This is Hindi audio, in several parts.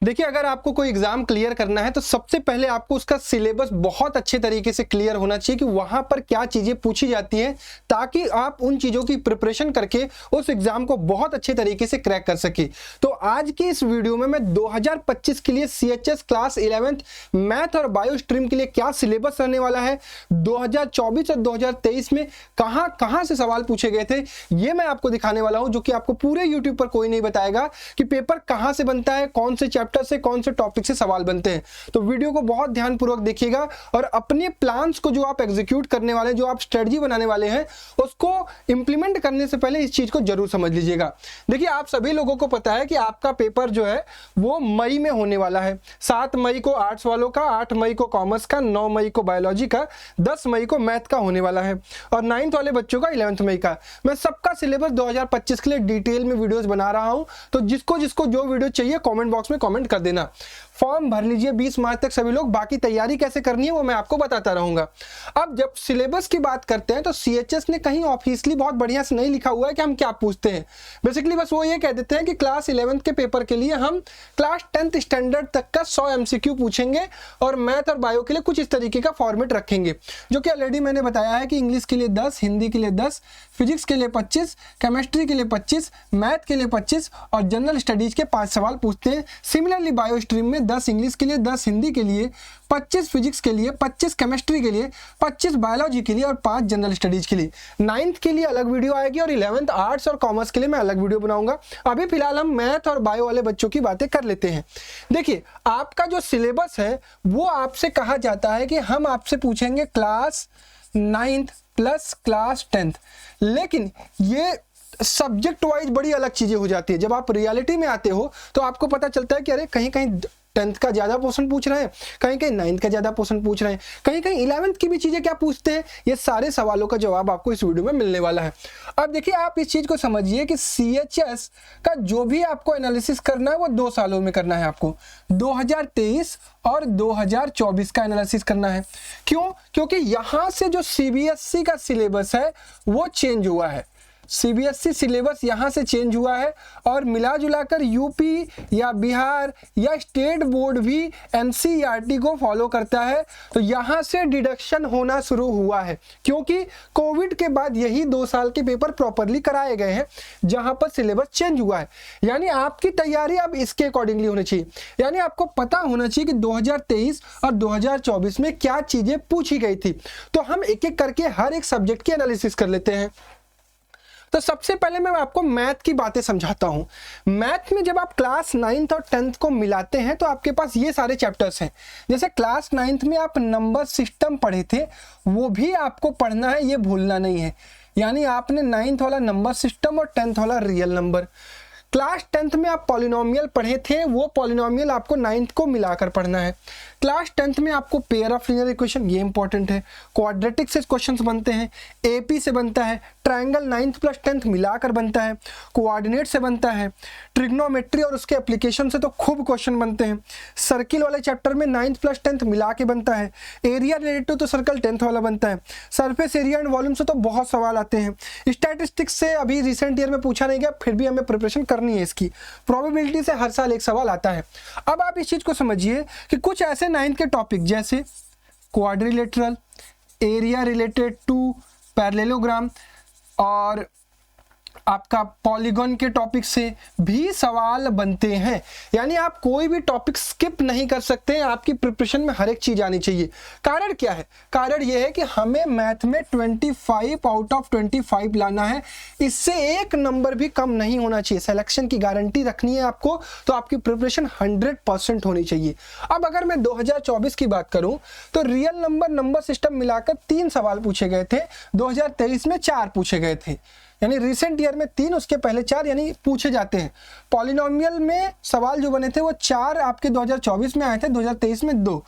देखिए, अगर आपको कोई एग्जाम क्लियर करना है तो सबसे पहले आपको उसका सिलेबस बहुत अच्छे तरीके से क्लियर होना चाहिए कि वहां पर क्या चीजें पूछी जाती हैं, ताकि आप उन चीजों की प्रिपरेशन करके उस एग्जाम को बहुत अच्छे तरीके से क्रैक कर सके। तो आज की इस वीडियो में मैं 2025 के लिए CHS क्लास 11th मैथ और बायो स्ट्रीम के लिए क्या सिलेबस रहने वाला है, 2024 और 2023 में कहां कहां से सवाल पूछे गए थे, ये मैं आपको दिखाने वाला हूं, जो कि आपको पूरे यूट्यूब पर कोई नहीं बताएगा कि पेपर कहां से बनता है, कौन से चैप्टर से, कौन से टॉपिक से सवाल बनते हैं। तो वीडियो को बहुत ध्यानपूर्वक देखिएगा और अपने प्लान्स को जो आप एग्जीक्यूट करने वाले हैं, जो आप स्ट्रेटजी बनाने वाले हैं, उसको इंप्लीमेंट करने से पहले इस चीज को जरूर समझ लीजिएगा। देखिए, आप सभी लोगों को पता है कि आपका पेपर जो है वो मई में होने वाला है। 7 मई को आर्ट्स वालों का, 8 मई को कॉमर्स का, 9 मई को बायोलॉजी का, 10 मई को मैथ का होने वाला है और 9th वाले बच्चों का 11th मई का। मैं सबका सिलेबस 2025 के लिए डिटेल में वीडियोस बना रहा हूं, तो जिसको जिसको जो वीडियो चाहिए कमेंट बॉक्स में कमेंट कर देना। फॉर्म भर लीजिए 20 मार्च तक सभी लोग। बाकी तैयारी कैसे करनी है वो मैं आपको बताता रहूंगा। अब जब सिलेबस की बात करते हैं तो CHS ने कहीं ऑफिशियली बहुत बढ़िया से नहीं लिखा हुआ है कि हम क्या पूछते हैं। बेसिकली बस वो ये कह देते हैं कि क्लास 11th के पेपर के लिए हम क्लास 10th स्टैंडर्ड तक का 100 MCQ पूछेंगे और मैथ और बायो के लिए कुछ इस तरीके का फॉर्मेट रखेंगे, जो कि ऑलरेडी मैंने बताया है कि इंग्लिश के लिए 10, हिंदी के लिए 10, फिजिक्स के लिए 25, केमिस्ट्री के लिए 25, मैथ के लिए 25 और जनरल स्टडीज के 5 सवाल पूछते हैं। सिमिलरली बायो स्ट्रीम में 10 इंग्लिश के लिए, 10 हिंदी के लिए, 25 फिजिक्स के लिए, 25 केमिस्ट्री के लिए, 25 बायोलॉजी के लिए और 5 जनरल स्टडीज के लिए। 9th के लिए अलग वीडियो आएगी और 11th आर्ट्स और कॉमर्स के लिए मैं अलग वीडियो बनाऊंगा। अभी फिलहाल हम मैथ और बायो वाले बच्चों की बातें कर लेते हैं। देखिए, आपका जो सिलेबस है वो आपसे कहा जाता है कि हम आपसे पूछेंगे class 9th plus class 10th, लेकिन ये सब्जेक्ट वाइज बड़ी अलग चीजें हो जाती है। जब आप रियलिटी में आते हो तो आपको पता चलता है कि अरे कहीं कहीं 10th का ज्यादा पोर्शन पूछ रहे हैं, कहीं कहीं 9th का ज्यादा पोर्शन पूछ रहे हैं, कहीं कहीं 11th की भी चीजें क्या पूछते हैं। ये सारे सवालों का जवाब आपको इस वीडियो में मिलने वाला है। अब देखिए, आप इस चीज को समझिए कि CHS का जो भी आपको एनालिसिस करना है वो 2 सालों में करना है। आपको 2023 और 2024 का एनालिसिस करना है। क्यों? क्योंकि यहां से जो CBSE का सिलेबस है वो चेंज हुआ है। CBSE सिलेबस यहाँ से चेंज हुआ है और मिला जुलाकर यूपी या बिहार या स्टेट बोर्ड भी NCERT को फॉलो करता है। तो यहाँ से डिडक्शन होना शुरू हुआ है, क्योंकि कोविड के बाद यही 2 साल के पेपर प्रॉपरली कराए गए हैं जहाँ पर सिलेबस चेंज हुआ है। यानी आपकी तैयारी अब इसके अकॉर्डिंगली होनी चाहिए। यानी आपको पता होना चाहिए कि 2023 और 2024 में क्या चीज़ें पूछी गई थी। तो हम एक एक करके हर एक सब्जेक्ट की एनालिसिस कर लेते हैं। तो सबसे पहले मैं आपको मैथ की बातें समझाता हूं। मैथ में जब आप क्लास 9th और 10th को मिलाते हैं तो आपके पास ये सारे चैप्टर्स हैं। जैसे क्लास 9th में आप नंबर सिस्टम पढ़े थे, वो भी आपको पढ़ना है, ये भूलना नहीं है। यानी आपने 9th वाला नंबर सिस्टम और 10th वाला रियल नंबर। क्लास 10th में आप पॉलिनोमियल पढ़े थे, वो पॉलिनोमियल आपको 9th को मिलाकर पढ़ना है। क्लास 10th में आपको पेयर ऑफ लीनियर इक्वेशन, ये इंपॉर्टेंट है। क्वाड्रेटिक से क्वेश्चंस बनते हैं, AP से बनता है, ट्रायंगल 9th प्लस 10th मिलाकर बनता है, कोऑर्डिनेट से बनता है, ट्रिग्नोमेट्री और उसके एप्लीकेशन से तो खूब क्वेश्चन बनते हैं। सर्किल वाले चैप्टर में 9th प्लस 10th मिला के बनता है। एरिया रिलेटेड तो सर्कल 10th वाला बनता है। सरफेस एरिया एंड वॉल्यूम से तो बहुत सवाल आते हैं। स्टैटिस्टिक्स से अभी रिसेंट ईयर में पूछा नहीं गया, फिर भी हमें प्रिपरेशन करनी है इसकी। प्रोबेबिलिटी से हर साल एक सवाल आता है। अब आप इस चीज को समझिए कि कुछ ऐसे 9th के टॉपिक जैसे quadrilateral, area related to parallelogram और आपका पॉलीगॉन के टॉपिक से भी सवाल बनते हैं। यानी आप कोई भी टॉपिक स्किप नहीं कर सकते हैं, आपकी प्रिपरेशन में हर एक चीज आनी चाहिए। कारण क्या है? कारण यह है कि हमें मैथ में 25 आउट ऑफ 25 लाना है। इससे एक नंबर भी कम नहीं होना चाहिए। सिलेक्शन की गारंटी रखनी है आपको, तो आपकी प्रिपरेशन 100% होनी चाहिए। अब अगर मैं 2024 की बात करूं तो रियल नंबर, नंबर सिस्टम मिलाकर 3 सवाल पूछे गए थे। 2023 में 4 पूछे गए थे। यानी रिसेंट ईयर में 3, उसके पहले 4 यानी पूछे जाते हैं। पॉलिनोमियल में सवाल जो बने थे वो 4 आपके 2024 में आए थे, 2023 में 2।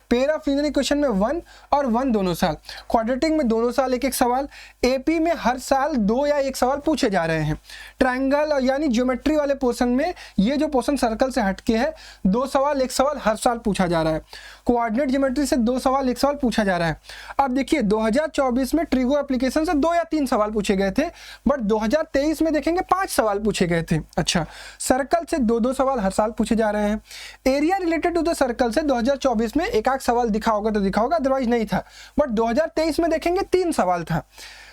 पेयर ऑफ लीनियर इक्वेशन में 1 और 1 दोनों साल, क्वाड्रेटिक में दोनों साल एक एक सवाल, एपी में हर साल 2 या 1 सवाल पूछे जा रहे हैं। ट्रायंगल यानी ज्योमेट्री वाले पोर्शन में ये जो पोर्शन सर्कल से हटके है 2 सवाल 1 सवाल हर साल पूछा जा रहा है। कोऑर्डिनेट ज्योमेट्री से 2 सवाल 1 सवाल पूछा जा रहा है। अब देखिए 2024 में ट्रिगो एप्लीकेशन से 2 या 3 सवाल पूछे गए थे, बट 2023 में देखेंगे 5 सवाल पूछे गए थे। अच्छा, सर्कल से 2-2 सवाल हर साल पूछे जा रहे हैं। Area related to the circle से 2024 में एक आध सवाल दिखा होगा तो दिखा होगा, अदरवाइज नहीं था, बट 2023 में देखेंगे 3 सवाल था।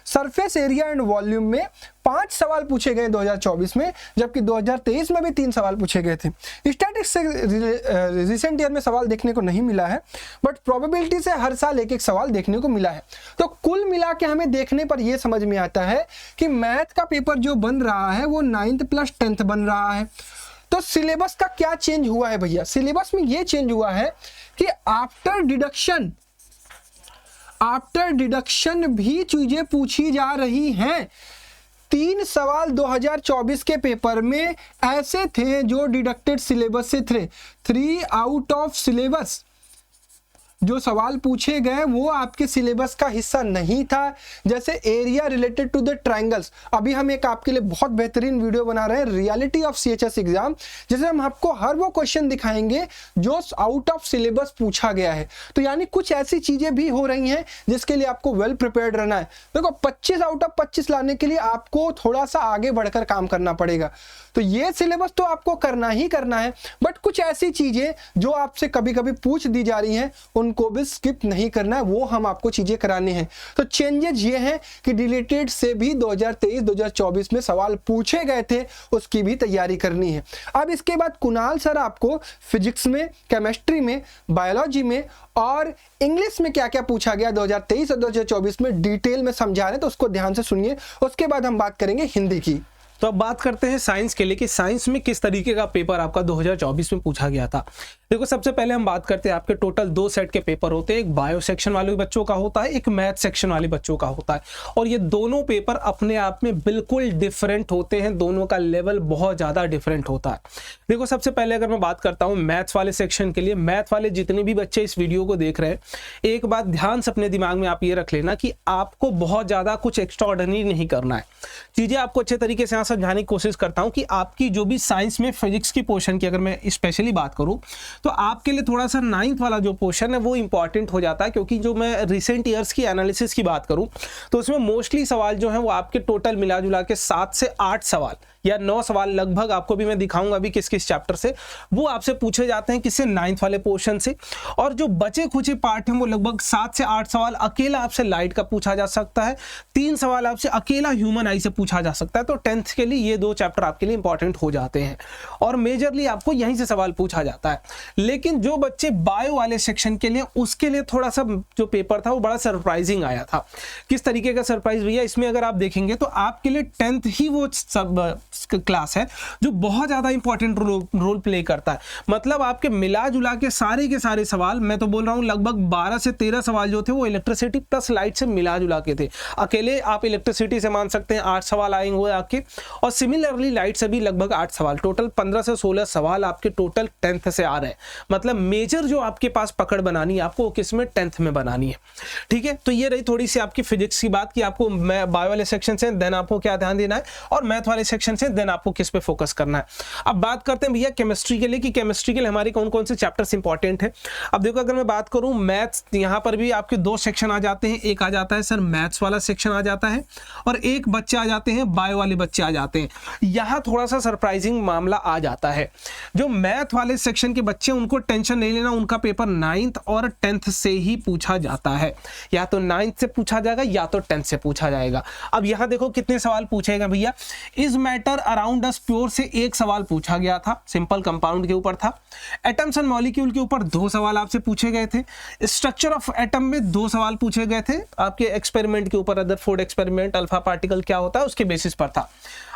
सरफेस एरिया एंड वॉल्यूम में 5 सवाल पूछे गए 2024 में, जबकि 2023 में भी 3 सवाल पूछे गए थे। स्टैटिस्टिक्स से रिसेंट ईयर में सवाल देखने को नहीं मिला है, बट प्रोबेबिलिटी से हर साल एक एक सवाल देखने को मिला है। तो कुल मिला के हमें देखने पर यह समझ में आता है कि मैथ का पेपर जो बन रहा है वो 9th प्लस 10th बन रहा है। तो सिलेबस का क्या चेंज हुआ है भैया? सिलेबस में यह चेंज हुआ है कि आफ्टर डिडक्शन भी चीजें पूछी जा रही हैं। 3 सवाल 2024 के पेपर में ऐसे थे जो डिडक्टेड सिलेबस से थे। 3 आउट ऑफ सिलेबस जो सवाल पूछे गए वो आपके सिलेबस का हिस्सा नहीं था। जैसे area related to the triangles, अभी हम एक आपके लिए बहुत बेहतरीन वीडियो बना रहे हैं रियलिटी ऑफ सीएचएस एग्जाम, जिसमें हम आपको हर वो क्वेश्चन दिखाएंगे जो आउट ऑफ सिलेबस पूछा गया है। तो यानी कुछ ऐसी चीजें भी हो रही हैं जिसके लिए आपको वेल प्रिपेयर्ड रहना है। देखो 25 आउट ऑफ 25 लाने के लिए आपको थोड़ा सा आगे बढ़कर काम करना पड़ेगा। तो ये सिलेबस तो आपको करना ही करना है, बट कुछ ऐसी चीजें जो आपसे कभी कभी पूछ दी जा रही हैं उनको भी स्किप नहीं करना है, वो हम आपको चीजें करानी है। तो चेंजेस ये हैं कि रिलेटेड से भी 2023-2024 में सवाल पूछे गए थे, उसकी भी तैयारी करनी है। अब इसके बाद कुणाल सर आपको फिजिक्स में, केमिस्ट्री में, बायोलॉजी में और इंग्लिश में क्या क्या पूछा गया 2023 और 2024 में डिटेल में समझा रहे हैं, तो उसको ध्यान से सुनिए। उसके बाद हम बात करेंगे हिंदी की। तो अब बात करते हैं साइंस के लिए कि साइंस में किस तरीके का पेपर आपका 2024 में पूछा गया था। देखो सबसे पहले हम बात करते हैं, आपके टोटल 2 सेट के पेपर होते हैं। एक बायो सेक्शन वाले बच्चों का होता है, एक मैथ सेक्शन वाले बच्चों का होता है, और ये दोनों पेपर अपने आप में बिल्कुल डिफरेंट होते हैं। दोनों का लेवल बहुत ज़्यादा डिफरेंट होता है। देखो सबसे पहले अगर मैं बात करता हूँ मैथ्स वाले सेक्शन के लिए, मैथ वाले जितने भी बच्चे इस वीडियो को देख रहे हैं, एक बात ध्यान से अपने दिमाग में आप ये रख लेना कि आपको बहुत ज़्यादा कुछ एक्स्ट्राऑर्डिनरी नहीं करना है। चीज़ें आपको अच्छे तरीके से यहाँ समझाने की कोशिश करता हूँ कि आपकी जो भी साइंस में फिजिक्स की पोर्शन की अगर मैं स्पेशली बात करूँ तो आपके लिए थोड़ा सा 9th वाला जो पोर्शन है वो इंपॉर्टेंट हो जाता है, क्योंकि जो मैं रिसेंट ईयर्स की एनालिसिस की बात करूं तो उसमें मोस्टली सवाल जो है वो आपके टोटल मिला जुला के 7 से 8 सवाल या 9 सवाल लगभग, आपको भी मैं दिखाऊंगा अभी किस किस चैप्टर से, वो आपसे पूछे जाते हैं किससे 9th वाले पोर्शन से। और जो बचे खुचे पार्ट हैं वो लगभग 7 से 8 सवाल अकेला आपसे लाइट का पूछा जा सकता है, 3 सवाल आपसे अकेला ह्यूमन आई से पूछा जा सकता है। तो 10th के लिए ये 2 चैप्टर आपके लिए इंपॉर्टेंट हो जाते हैं और मेजरली आपको यहीं से सवाल पूछा जाता है। लेकिन जो बच्चे बायो वाले सेक्शन के लिए, उसके लिए थोड़ा सा जो पेपर था वो बड़ा सरप्राइजिंग आया था। किस तरीके का सरप्राइज भैया? इसमें अगर आप देखेंगे तो आपके लिए 10th ही वो सब क्लास है जो बहुत ज्यादा इंपॉर्टेंट रोल प्ले करता है। मतलब आपके मिला जुला के सारे सवाल, मैं तो बोल रहा हूं लगभग 12 से 13 सवाल जो थे वो इलेक्ट्रिसिटी प्लस लाइट से मिला जुला के थे। अकेले आप इलेक्ट्रिसिटी से मान सकते हैं 8 सवाल आएंगे आपके, और सिमिलरली लाइट से भी लगभग 8 सवाल, टोटल 15 से 16 सवाल आपके टोटल 10th से आ रहे हैं। मतलब मेजर जो आपके पास पकड़ बनानी है आपको किसमें? 10th में बनानी है। ठीक है, तो ये रही थोड़ी सी आपकी फिजिक्स की बात कि आपको बायो वाले सेक्शन से देन आपको क्या ध्यान देना है और मैथ वाले सेक्शन से देन आपको किस पे फोकस करना है। अब बात करते हैं भैया केमिस्ट्री के लिए कि केमिस्ट्री के लिए हमारे कौन कौन से चैप्टर्स इंपॉर्टेंट है। अब देखो अगर मैं बात करूं मैथ्स, यहां पर भी आपके 2 सेक्शन आ जाते हैं। एक आ जाता है सर मैथ्स वाला सेक्शन आ जाता है और एक बच्चे आ जाते हैं बायो वाले बच्चे आ जाते हैं। यहां थोड़ा सा सरप्राइजिंग मामला आ जाता है। जो मैथ वाले सेक्शन के बच्चे उनको टेंशन नहीं लेना, उनका पेपर 9th और 10th से ही पूछा जाता है। या तो 9th से पूछा जाएगा या तो 10th से पूछा जाएगा। अब यहां देखो कितने सवाल पूछेगा भैया। Is matter around us pure से 1 सवाल पूछा गया था, सिंपल कंपाउंड के ऊपर था। एटम्स एंड मॉलिक्यूल के ऊपर 2 सवाल आपसे पूछे गए थे। स्ट्रक्चर ऑफ एटम में 2 सवाल पूछे गए थे आपके एक्सपेरिमेंट के ऊपर, रदरफोर्ड एक्सपेरिमेंट, अल्फा पार्टिकल क्या होता है उसके बेसिस पर था।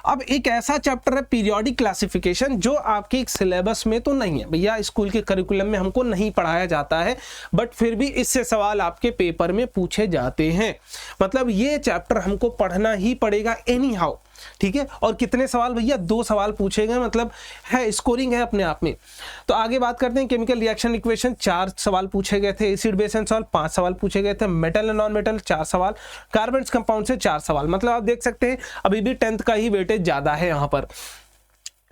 अब एक ऐसा चैप्टर है पीरियोडिक क्लासिफिकेशन जो आपके सिलेबस में तो नहीं है भैया, स्कूल के करिकुलम में हमको नहीं पढ़ाया जाता है, बट फिर भी इससे सवाल आपके पेपर में पूछे जाते हैं। मतलब ये चैप्टर हमको पढ़ना ही पड़ेगा एनी हाउ। ठीक है। और कितने सवाल भैया, 2 सवाल पूछे गए, मतलब है स्कोरिंग है अपने आप में। तो आगे बात करते हैं केमिकल रिएक्शन इक्वेशन, 4 सवाल पूछे गए थे। एसिड बेस एंड सॉल्ट 5 सवाल पूछे गए थे। मेटल एंड नॉन मेटल 4 सवाल। कार्बन कंपाउंड से 4 सवाल। मतलब आप देख सकते हैं अभी भी 10th का ही वेटेज ज्यादा है यहाँ पर।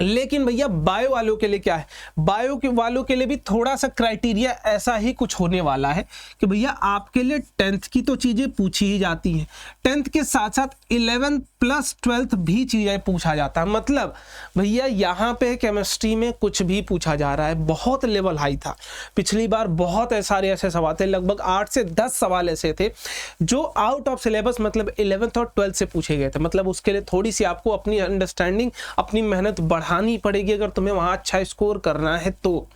लेकिन भैया बायो वालों के लिए क्या है, बायो के वालों के लिए भी थोड़ा सा क्राइटेरिया ऐसा ही कुछ होने वाला है कि भैया आपके लिए 10th की तो चीजें पूछी ही जाती हैं, 10th के साथ साथ 11th प्लस 12th भी चीजें पूछा जाता है। मतलब भैया यहाँ पे केमिस्ट्री में कुछ भी पूछा जा रहा है, बहुत लेवल हाई था। पिछली बार बहुत सारे ऐसे सवाल थे, लगभग 8 से 10 सवाल ऐसे थे जो आउट ऑफ सिलेबस मतलब 11th और 12th से पूछे गए थे। मतलब उसके लिए थोड़ी सी आपको अपनी अंडरस्टैंडिंग, अपनी मेहनत बढ़ानी पड़ेगी अगर तुम्हें वहां अच्छा स्कोर करना है तो।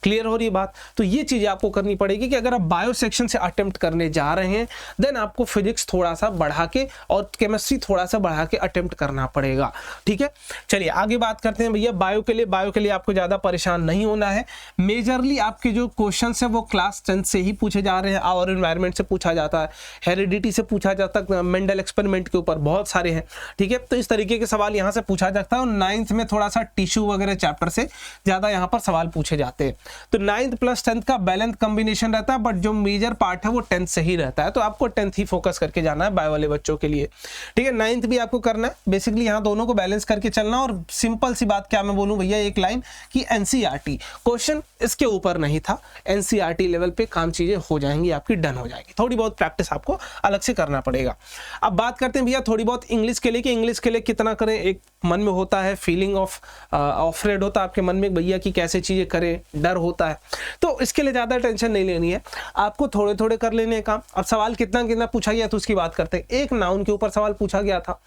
क्लियर हो रही बात? तो ये चीज आपको करनी पड़ेगी कि अगर आप बायो सेक्शन से अटेम्प्ट करने जा रहे हैं देन आपको फिजिक्स थोड़ा सा बढ़ा के और केमिस्ट्री थोड़ा सा बढ़ा के अटेम्प्ट करना पड़ेगा। ठीक है, चलिए आगे बात करते हैं भैया बायो के लिए। बायो के लिए आपको ज्यादा परेशान नहीं होना है। मेजरली आपके जो क्वेश्चन है वो क्लास 10 से ही पूछे जा रहे हैं और एनवायरमेंट से पूछा जाता है, हेरिडिटी से पूछा जाता है, मेंडल एक्सपेरिमेंट के ऊपर बहुत सारे हैं। ठीक है, तो इस तरीके के सवाल यहाँ से पूछा जाता है। और 9th में थोड़ा सा टिश्यू वगैरह चैप्टर से ज्यादा यहाँ पर सवाल पूछे जाते हैं। तो 9th प्लस 10th का बैलेंस कॉम्बिनेशन रहता है, बट जो मेजर पार्ट है वो 10th से ही रहता है। तो आपको 10th ही फोकस करके जाना है बायो वाले बच्चों के लिए। ठीक है, 9th भी आपको करना है। बेसिकली यहाँ दोनों को बैलेंस करके चलना। और सिंपल सी बात क्या मैं बोलूं भैया, एक लाइन कि एनसीईआरटी क्वेश्चन इसके ऊपर नहीं था, एनसीईआरटी लेवल पे काम चीजें हो जाएंगी, आपकी डन हो जाएगी। थोड़ी बहुत प्रैक्टिस आपको अलग से करना पड़ेगा। अब बात करते हैं भैया थोड़ी बहुत इंग्लिश के लिए कि इंग्लिश के लिए कितना करें। एक मन में होता है फीलिंग ऑफ अफ्रेड होता है आपके मन में भैया कि कैसे चीजें करें, डर होता है। तो इसके लिए ज्यादा टेंशन नहीं लेनी है, आपको थोड़े थोड़े कर लेने काम। अब सवाल कितना कितना पूछा गया तो उसकी बात करते हैं। एक नाउन के ऊपर सवाल पूछा गया था,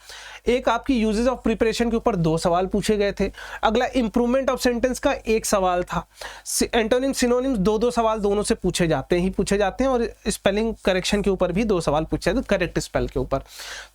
एक आपकी यूजेस ऑफ प्रिपरेशन के ऊपर 2 सवाल पूछे गए थे, अगला इंप्रूवमेंट ऑफ सेंटेंस का 1 सवाल था, एंटोनिम सिनोनिम्स 2-2 सवाल दोनों से पूछे जाते हैं और स्पेलिंग करेक्शन के ऊपर भी 2 सवाल पूछे थे, करेक्ट स्पेल के ऊपर।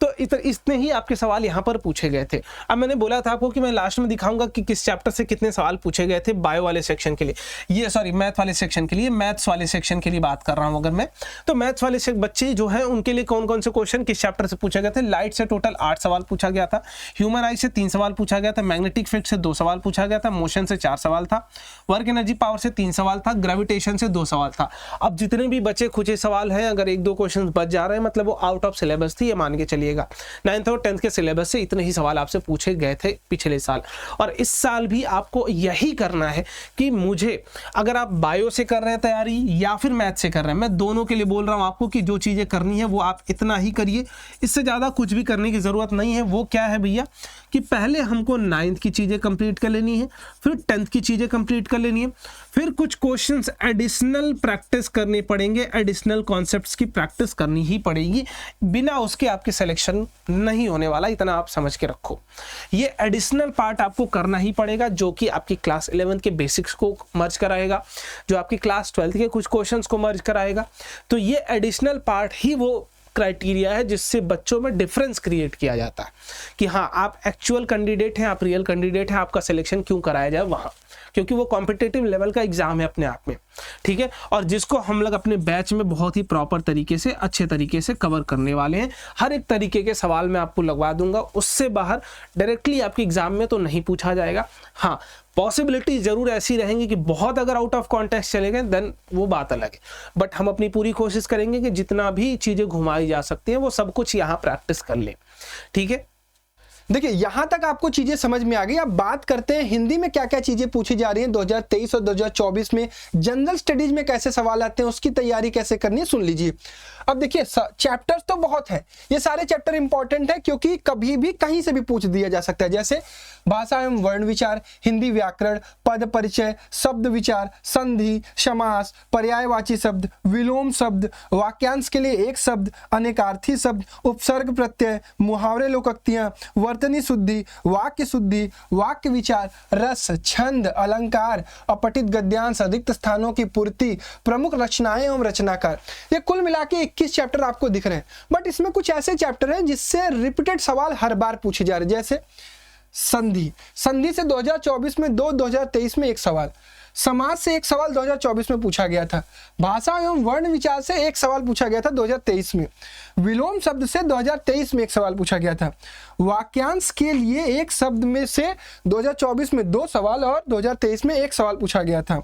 तो इतने ही आपके सवाल यहाँ पर पूछे गए थे। अब मैंने बोला था आपको कि मैं लास्ट में दिखाऊंगा कि किस चैप्टर से कितने सवाल पूछे गए थे बायो वाले सेक्शन के लिए, ये सॉरी मैथ वाले सेक्शन के लिए, मैथ्स वाले सेक्शन के लिए बात कर रहा हूं अगर मैं। तो मैथ्स वाले बच्चे जो हैं उनके लिए कौन कौन से क्वेश्चन किस चैप्टर से पूछे गए थे। लाइट से टोटल 8 सवाल पूछा गया था, ह्यूमन आई से 3 सवाल पूछा गया था, मैग्नेटिक फील्ड से 2 सवाल पूछा गया था, मोशन से 4 सवाल था, वर्क एनर्जी पावर से 3 सवाल था, ग्रेविटेशन से 2 सवाल था। अब जितने भी बचे खुचे सवाल हैं, अगर 1-2 क्वेश्चन बच जा रहे हैं मतलब वो आउट ऑफ सिलेबस थी, ये मान के चलिएगा। 9th और 10th के सिलेबस से इतने ही सवाल आपसे पूछे गए थे पिछले साल, और इस साल भी आपको यही करना है कि मुझे, अगर आप बायो से कर रहे हैं तैयारी या फिर मैथ से कर रहे हैं, मैं दोनों के लिए बोल रहा हूं आपको कि जो चीजें करनी है वो आप इतना ही करिए, इससे ज्यादा कुछ भी करने की जरूरत नहीं है। वो क्या है भैया कि पहले हमको 9th की चीजें कंप्लीट कर लेनी है, फिर 10th की चीजें कंप्लीट कर लेनी है, फिर कुछ क्वेश्चंस एडिशनल प्रैक्टिस करने पड़ेंगे, एडिशनल कॉन्सेप्ट्स की प्रैक्टिस करनी ही पड़ेगी, बिना उसके आपके सिलेक्शन नहीं होने वाला, इतना आप समझ के रखो। ये एडिशनल पार्ट आपको करना ही पड़ेगा जो कि आपकी क्लास 11th के बेसिक्स को मर्ज कराएगा, जो आपकी क्लास 12th के कुछ क्वेश्चंस को मर्ज कराएगा। तो ये एडिशनल पार्ट ही वो क्राइटेरिया है जिससे बच्चों में डिफरेंस क्रिएट किया जाता है कि हाँ आप एक्चुअल कैंडिडेट हैं, आप रियल कैंडिडेट हैं, आपका सिलेक्शन क्यों कराया जाए वहां, क्योंकि वो कॉम्पिटिटिव लेवल का एग्जाम है अपने आप में। ठीक है, और जिसको हम लोग अपने बैच में बहुत ही प्रॉपर तरीके से, अच्छे तरीके से कवर करने वाले हैं। हर एक तरीके के सवाल मैं आपको लगवा दूंगा, उससे बाहर डायरेक्टली आपके एग्जाम में तो नहीं पूछा जाएगा। हाँ, पॉसिबिलिटी जरूर ऐसी रहेंगी कि बहुत अगर आउट ऑफ कॉन्टेक्स्ट चले गए देन वो बात अलग है, बट हम अपनी पूरी कोशिश करेंगे कि जितना भी चीजें घुमाई जा सकती हैं वो सब कुछ यहाँ प्रैक्टिस कर लें। ठीक है, देखिए यहां तक आपको चीजें समझ में आ गई। अब बात करते हैं हिंदी में क्या क्या चीजें पूछी जा रही हैं 2023 और 2024 में, जनरल स्टडीज में कैसे सवाल आते हैं, उसकी तैयारी कैसे करनी है, सुन लीजिए। अब देखिए चैप्टर्स तो बहुत है, ये सारे चैप्टर इंपॉर्टेंट है क्योंकि कभी भी कहीं से भी पूछ दिया जा सकता है। जैसे भाषा एवं वर्ण विचार, हिंदी व्याकरण, पद परिचय, शब्द विचार, संधि, समास, पर्यायवाची शब्द, विलोम शब्द, वाक्यांश के लिए एक शब्द, अनेकार्थी शब्द, उपसर्ग प्रत्यय, मुहावरे लोकोक्तियां, वर्तनी शुद्धि, वाक्य शुद्धि, वाक्य विचार, रस, छंद, अलंकार, अपठित गद्यांश, रिक्त स्थानों की पूर्ति, प्रमुख रचनाएं एवं रचनाकार। ये कुल मिला के 21 चैप्टर आपको दिख रहे हैं, बट इसमें कुछ ऐसे चैप्टर हैं जिससे रिपीटेड सवाल हर बार पूछे जा रहे हैं। जैसे संधि, संधि से 2024 में 2, 2023 में 1 सवाल, समाज से एक सवाल 2024 में पूछा गया था। भाषा एवं वर्ण विचार से एक सवाल पूछा गया था 2023 में। विलोम शब्द से 2023 में एक सवाल पूछा गया था। वाक्यांश के लिए एक शब्द में से 2024 में 2 सवाल और 2023 में 1 सवाल पूछा गया था।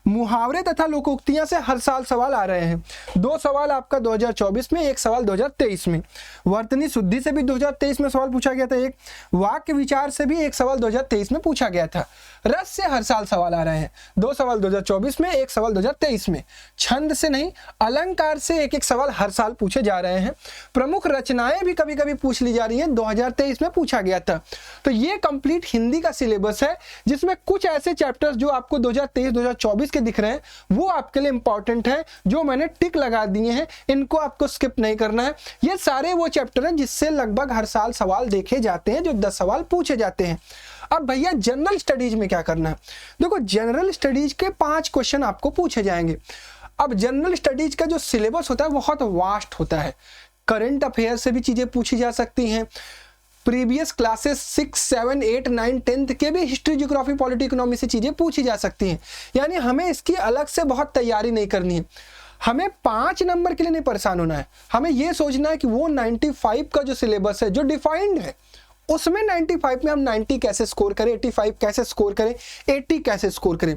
मुहावरे तथा लोकोक्तियां से हर साल सवाल आ रहे हैं। 2 सवाल आपका 2024 में, 1 सवाल 2023 में। वर्तनी शुद्धि से भी 2023 में सवाल पूछा गया था एक। वाक्य विचार से भी 1 सवाल 2023 में पूछा गया था। रस से हर साल सवाल आ रहे हैं। 2 सवाल 2024 में, 1 सवाल 2023 में। छंद से नहीं, अलंकार से 1-1 सवाल हर साल पूछे जा रहे हैं। प्रमुख रचनाएं भी कभी कभी पूछ ली जा रही हैं, 2023 में पूछा गया था। तो ये कंप्लीट हिंदी का सिलेबस है, जिसमें कुछ ऐसे चैप्टर्स जो आपको 2023-2024 के दिख रहे हैं वो आपके लिए इंपॉर्टेंट है, जो मैंने टिक लगा दिए हैं, इनको आपको स्किप नहीं करना है। ये सारे वो चैप्टर हैं जिससे लगभग हर साल सवाल देखे जाते हैं, जो 10 सवाल पूछे जाते हैं। अब भैया जनरल स्टडीज में क्या करना है? देखो, जनरल स्टडीज के 5 क्वेश्चन आपको पूछे जाएंगे। अब जनरल स्टडीज का जो सिलेबस होता है बहुत वास्ट होता है। करंट अफेयर से भी चीजें पूछी जा सकती हैं। प्रीवियस क्लासेस 6, 7, 8, 9, 10 के भी हिस्ट्री, ज्योग्राफी, पॉलिटी, इकोनॉमी से चीजें पूछी जा सकती हैं। यानी हमें इसकी अलग से बहुत तैयारी नहीं करनी है। हमें 5 नंबर के लिए नहीं परेशान होना है। हमें यह सोचना है कि वो 95 का जो सिलेबस है, जो डिफाइंड है, उसमें 95 में हम 90 कैसे स्कोर करें, 85 कैसे स्कोर करें, 80 कैसे स्कोर करें,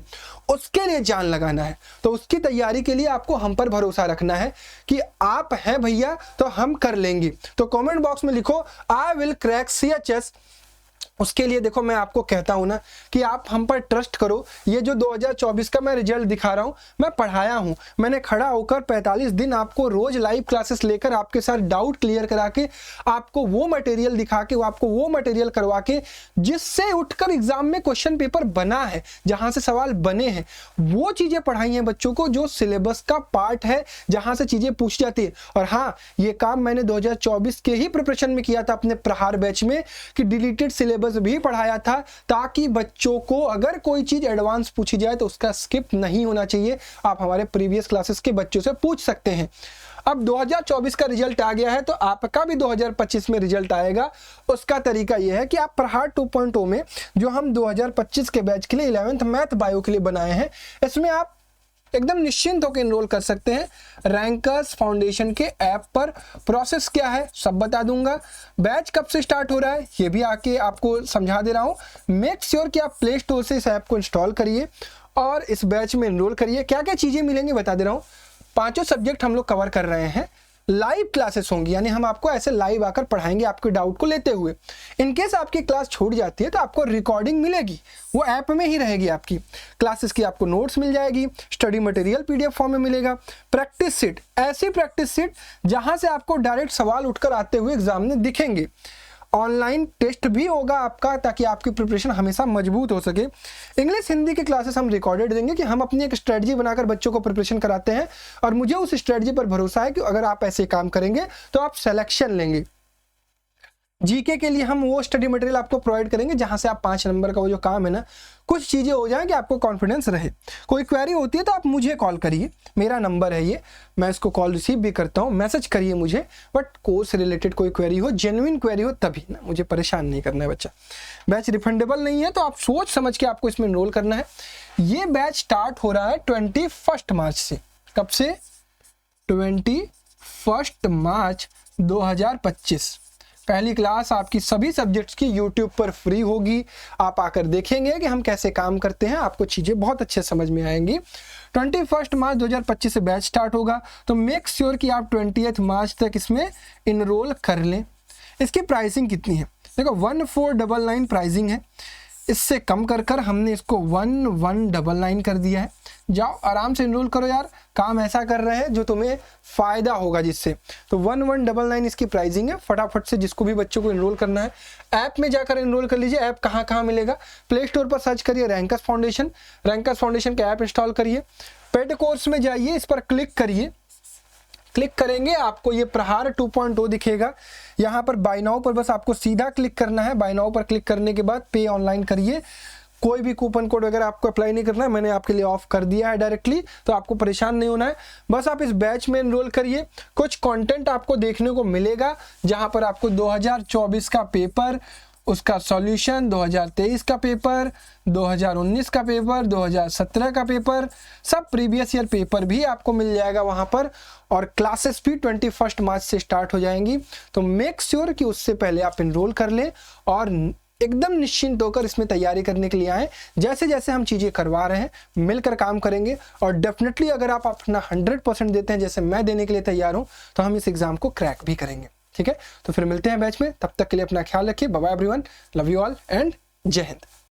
उसके लिए जान लगाना है। तो उसकी तैयारी के लिए आपको हम पर भरोसा रखना है कि आप हैं भैया तो हम कर लेंगे। तो कमेंट बॉक्स में लिखो आई विल क्रैक CHS। उसके लिए देखो, मैं आपको कहता हूं ना कि आप हम पर ट्रस्ट करो। ये जो 2024 का मैं रिजल्ट दिखा रहा हूं, मैं पढ़ाया हूं। मैंने खड़ा होकर 45 दिन आपको रोज लाइव क्लासेस लेकर आपके साथ डाउट क्लियर करा के, आपको वो मटेरियल दिखा के, आपको वो मटेरियल करवा के, जिससे उठकर एग्जाम में क्वेश्चन पेपर बना है, जहां से सवाल बने हैं, वो चीजें पढ़ाई हैं बच्चों को, जो सिलेबस का पार्ट है, जहां से चीजें पूछ जाती है। और हाँ, ये काम मैंने 2024 के ही प्रिपरेशन में किया था अपने प्रहार बैच में, कि डिलीटेड सिलेबस भी पढ़ाया था, ताकि बच्चों को अगर कोई चीज एडवांस पूछी जाए तो उसका स्किप नहीं होना चाहिए। आप हमारे प्रीवियस क्लासेस के बच्चों से पूछ सकते हैं। अब 2024 का रिजल्ट आ गया है, तो आपका भी 2025 में रिजल्ट आएगा। उसका तरीका यह है कि आप प्रहार 2.0 में, जो हम 2025 के बैच के लिए 11th मैथ बायो के लिए बनाए हैं, इसमें आप एकदम निश्चिंत होकर एनरोल कर सकते हैं। रैंकर्स फाउंडेशन के ऐप पर प्रोसेस क्या है सब बता दूंगा। बैच कब से स्टार्ट हो रहा है ये भी आके आपको समझा दे रहा हूं। मेक श्योर कि आप प्ले स्टोर से इस ऐप को इंस्टॉल करिए और इस बैच में एनरोल करिए। क्या क्या चीजें मिलेंगी बता दे रहा हूं। 5 सब्जेक्ट हम लोग कवर कर रहे हैं। लाइव क्लासेस होंगी, यानी हम आपको ऐसे लाइव आकर पढ़ाएंगे आपके डाउट को लेते हुए। इनकेस आपकी क्लास छूट जाती है तो आपको रिकॉर्डिंग मिलेगी, वो ऐप में ही रहेगी। आपकी क्लासेस की आपको नोट्स मिल जाएगी, स्टडी मटेरियल PDF फॉर्म में मिलेगा। प्रैक्टिस सीट, ऐसी प्रैक्टिस सीट जहां से आपको डायरेक्ट सवाल उठकर आते हुए एग्जाम में दिखेंगे। ऑनलाइन टेस्ट भी होगा आपका, ताकि आपकी प्रिपरेशन हमेशा मजबूत हो सके। इंग्लिश हिंदी के क्लासेस हम रिकॉर्डेड देंगे, कि हम अपनी एक स्ट्रेटजी बनाकर बच्चों को प्रिपरेशन कराते हैं, और मुझे उस स्ट्रेटजी पर भरोसा है कि अगर आप ऐसे काम करेंगे तो आप सिलेक्शन लेंगे। जीके के लिए हम वो स्टडी मटेरियल आपको प्रोवाइड करेंगे जहां से आप 5 नंबर का वो जो काम है ना, कुछ चीजें हो जाए कि आपको कॉन्फिडेंस रहे। कोई क्वेरी होती है तो आप मुझे कॉल करिए, मेरा नंबर है ये, मैं इसको कॉल रिसीव भी करता हूँ। मैसेज करिए मुझे, बट कोर्स रिलेटेड कोई क्वेरी हो, जेन्युइन क्वेरी हो तभी ना, मुझे परेशान नहीं करना है बच्चा। बैच रिफंडेबल नहीं है, तो आप सोच समझ के आपको इसमें एनरोल करना है। ये बैच स्टार्ट हो रहा है 21 मार्च से। कब से? 21 मार्च 2025। पहली क्लास आपकी सभी सब्जेक्ट्स की YouTube पर फ्री होगी। आप आकर देखेंगे कि हम कैसे काम करते हैं, आपको चीज़ें बहुत अच्छे समझ में आएंगी। 21 मार्च 2025 से बैच स्टार्ट होगा, तो मेक श्योर कि आप 20 मार्च तक इसमें इनरोल कर लें। इसकी प्राइसिंग कितनी है? देखो 1499 प्राइसिंग है। इससे कम कर कर हमने इसको 1199 कर दिया है। जाओ आराम से इनरोल करो यार, काम ऐसा कर रहे हैं जो तुम्हें फ़ायदा होगा जिससे। तो 1199 इसकी प्राइसिंग है। फटाफट से जिसको भी बच्चों को इनरोल करना है ऐप में जाकर इनरोल कर लीजिए। ऐप कहाँ कहाँ मिलेगा? प्ले स्टोर पर सर्च करिए रैंकर्स फाउंडेशन, रैंकर्स फाउंडेशन का ऐप इंस्टॉल करिए। पेड कोर्स में जाइए, इस पर क्लिक करिए। क्लिक करेंगे आपको ये प्रहार 2.0 दिखेगा। यहाँ पर बाय नाउ पर बस आपको सीधा क्लिक करना है। बाय नाउ पर क्लिक करने के बाद पे ऑनलाइन करिए। कोई भी कूपन कोड वगैरह आपको अप्लाई नहीं करना है, मैंने आपके लिए ऑफ कर दिया है डायरेक्टली, तो आपको परेशान नहीं होना है। बस आप इस बैच में एनरोल करिए। कुछ कंटेंट आपको देखने को मिलेगा जहां पर आपको 2024 का पेपर, उसका सॉल्यूशन, 2023 का पेपर, 2019 का पेपर, 2017 का पेपर, सब प्रीवियस ईयर पेपर भी आपको मिल जाएगा वहाँ पर। और क्लासेस भी 21 मार्च से स्टार्ट हो जाएंगी। तो मेक श्योर कि उससे पहले आप इनरोल कर लें और एकदम निश्चिंत होकर इसमें तैयारी करने के लिए आएँ। जैसे जैसे हम चीज़ें करवा रहे हैं मिलकर काम करेंगे, और डेफिनेटली अगर आप अपना 100% देते हैं जैसे मैं देने के लिए तैयार हूँ, तो हम इस एग्ज़ाम को क्रैक भी करेंगे। ठीक है, तो फिर मिलते हैं बैच में, तब तक के लिए अपना ख्याल रखिए। Bye bye everyone, love you all and जय हिंद।